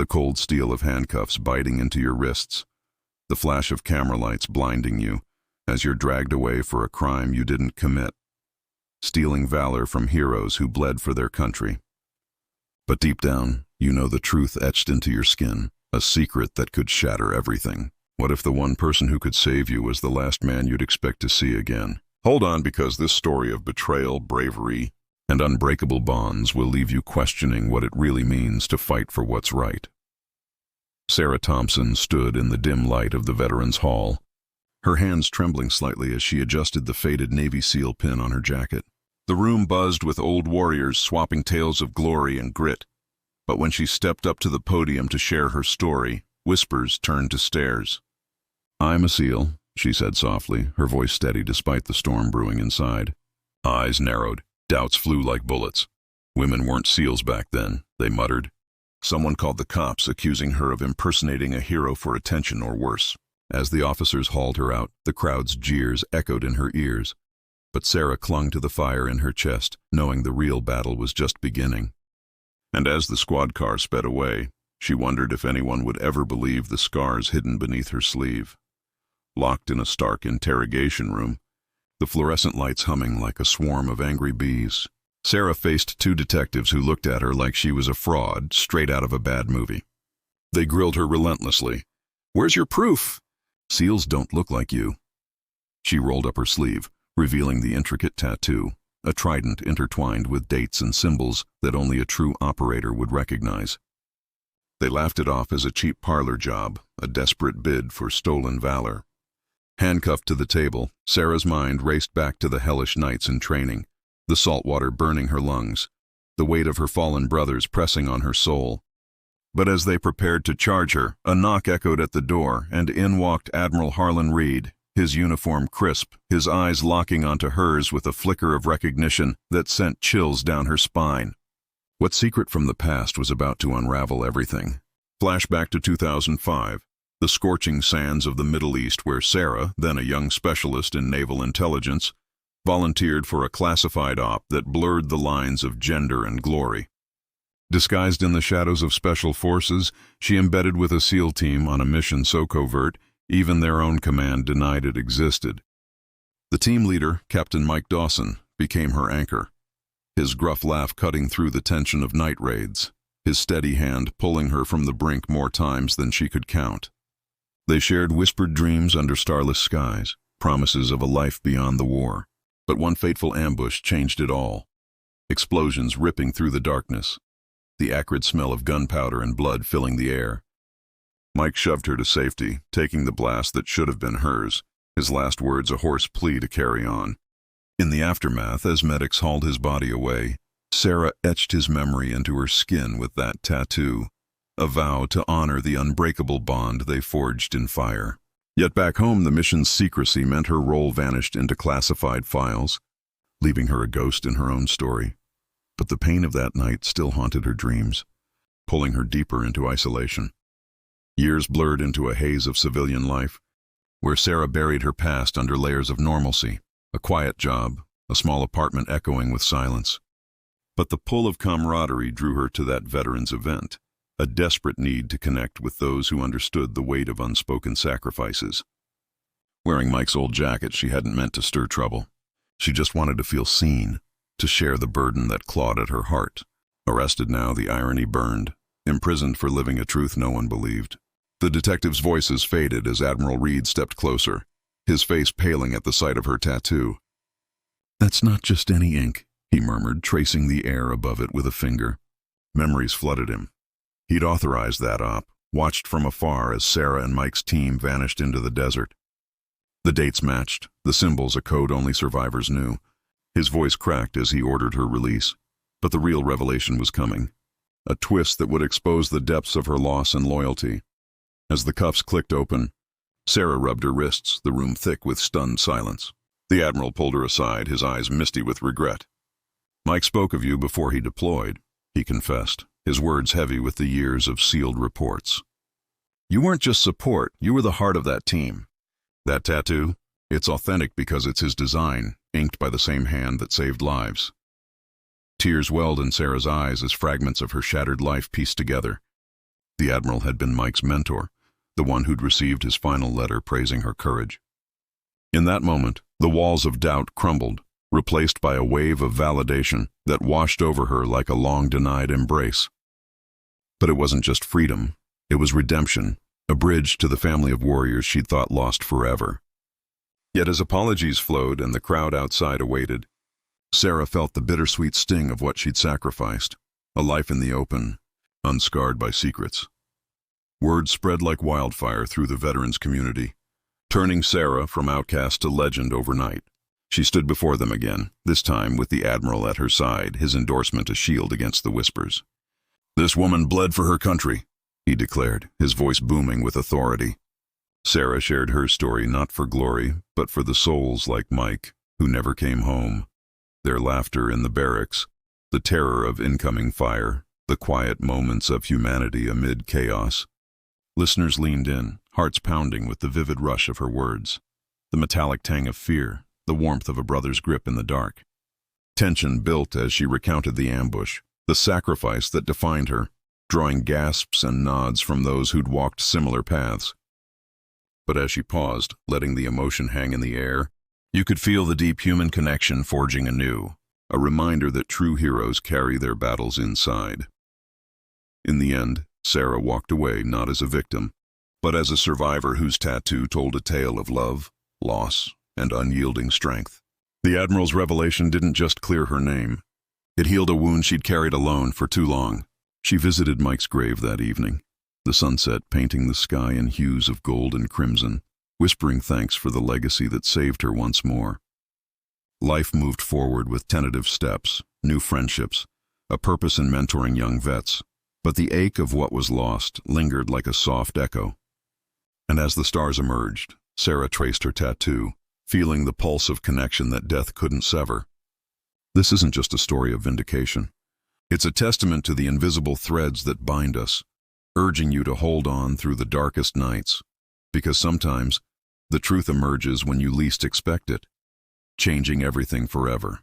the cold steel of handcuffs biting into your wrists, the flash of camera lights blinding you as you're dragged away for a crime you didn't commit, stealing valor from heroes who bled for their country. But deep down, you know the truth etched into your skin, a secret that could shatter everything. What if the one person who could save you was the last man you'd expect to see again? Hold on, because this story of betrayal, bravery, and unbreakable bonds will leave you questioning what it really means to fight for what's right. Sarah Thompson stood in the dim light of the Veterans Hall, her hands trembling slightly as she adjusted the faded Navy SEAL pin on her jacket. The room buzzed with old warriors swapping tales of glory and grit, but when she stepped up to the podium to share her story, whispers turned to stares. "I'm a SEAL," she said softly, her voice steady despite the storm brewing inside. Eyes narrowed, doubts flew like bullets. Women weren't SEALs back then, they muttered. Someone called the cops, accusing her of impersonating a hero for attention or worse. As the officers hauled her out, the crowd's jeers echoed in her ears. But Sarah clung to the fire in her chest, knowing the real battle was just beginning. And as the squad car sped away, she wondered if anyone would ever believe the scars hidden beneath her sleeve. Locked in a stark interrogation room, the fluorescent lights humming like a swarm of angry bees, Sarah faced two detectives who looked at her like she was a fraud straight out of a bad movie. They grilled her relentlessly. "Where's your proof?" "SEALs don't look like you." She rolled up her sleeve, revealing the intricate tattoo, a trident intertwined with dates and symbols that only a true operator would recognize. They laughed it off as a cheap parlor job, a desperate bid for stolen valor. Handcuffed to the table, Sarah's mind raced back to the hellish nights in training, the salt water burning her lungs, the weight of her fallen brothers pressing on her soul. But as they prepared to charge her, a knock echoed at the door, and in walked Admiral Harlan Reed, his uniform crisp, his eyes locking onto hers with a flicker of recognition that sent chills down her spine. What secret from the past was about to unravel everything? Flashback to 2005, the scorching sands of the Middle East where Sarah, then a young specialist in naval intelligence, volunteered for a classified op that blurred the lines of gender and glory. Disguised in the shadows of special forces, she embedded with a SEAL team on a mission so covert, even their own command denied it existed. The team leader, Captain Mike Dawson, became her anchor, his gruff laugh cutting through the tension of night raids, his steady hand pulling her from the brink more times than she could count. They shared whispered dreams under starless skies, promises of a life beyond the war. But one fateful ambush changed it all. Explosions ripping through the darkness, the acrid smell of gunpowder and blood filling the air. Mike shoved her to safety, taking the blast that should have been hers, his last words a hoarse plea to carry on. In the aftermath, as medics hauled his body away, Sarah etched his memory into her skin with that tattoo, a vow to honor the unbreakable bond they forged in fire. Yet back home, the mission's secrecy meant her role vanished into classified files, leaving her a ghost in her own story. But the pain of that night still haunted her dreams, pulling her deeper into isolation. Years blurred into a haze of civilian life, where Sarah buried her past under layers of normalcy, a quiet job, a small apartment echoing with silence. But the pull of camaraderie drew her to that veterans event, a desperate need to connect with those who understood the weight of unspoken sacrifices. Wearing Mike's old jacket, she hadn't meant to stir trouble. She just wanted to feel seen, to share the burden that clawed at her heart. Arrested now, the irony burned, imprisoned for living a truth no one believed. The detectives' voices faded as Admiral Reed stepped closer, his face paling at the sight of her tattoo. "That's not just any ink," he murmured, tracing the air above it with a finger. Memories flooded him. He'd authorized that op, watched from afar as Sarah and Mike's team vanished into the desert. The dates matched, the symbols a code only survivors knew. His voice cracked as he ordered her release. But the real revelation was coming, a twist that would expose the depths of her loss and loyalty. As the cuffs clicked open, Sarah rubbed her wrists, the room thick with stunned silence. The Admiral pulled her aside, his eyes misty with regret. "Mike spoke of you before he deployed," he confessed, his words heavy with the years of sealed reports. "You weren't just support, you were the heart of that team. That tattoo, it's authentic because it's his design, inked by the same hand that saved lives." Tears welled in Sarah's eyes as fragments of her shattered life pieced together. The Admiral had been Mike's mentor, the one who'd received his final letter praising her courage. In that moment, the walls of doubt crumbled, replaced by a wave of validation that washed over her like a long-denied embrace. But it wasn't just freedom, it was redemption, a bridge to the family of warriors she'd thought lost forever. Yet as apologies flowed and the crowd outside awaited, Sarah felt the bittersweet sting of what she'd sacrificed, a life in the open, unscarred by secrets. Word spread like wildfire through the veterans' community, turning Sarah from outcast to legend overnight. She stood before them again, this time with the Admiral at her side, his endorsement a shield against the whispers. "This woman bled for her country," he declared, his voice booming with authority. Sarah shared her story not for glory, but for the souls like Mike, who never came home. Their laughter in the barracks, the terror of incoming fire, the quiet moments of humanity amid chaos. Listeners leaned in, hearts pounding with the vivid rush of her words, the metallic tang of fear, the warmth of a brother's grip in the dark. Tension built as she recounted the ambush, the sacrifice that defined her, drawing gasps and nods from those who'd walked similar paths. But as she paused, letting the emotion hang in the air, you could feel the deep human connection forging anew, a reminder that true heroes carry their battles inside. In the end, Sarah walked away not as a victim, but as a survivor whose tattoo told a tale of love, loss, and unyielding strength. The Admiral's revelation didn't just clear her name. It healed a wound she'd carried alone for too long. She visited Mike's grave that evening, the sunset painting the sky in hues of gold and crimson, whispering thanks for the legacy that saved her once more. Life moved forward with tentative steps, new friendships, a purpose in mentoring young vets, but the ache of what was lost lingered like a soft echo. And as the stars emerged, Sarah traced her tattoo, feeling the pulse of connection that death couldn't sever. This isn't just a story of vindication. It's a testament to the invisible threads that bind us, urging you to hold on through the darkest nights, because sometimes the truth emerges when you least expect it, changing everything forever.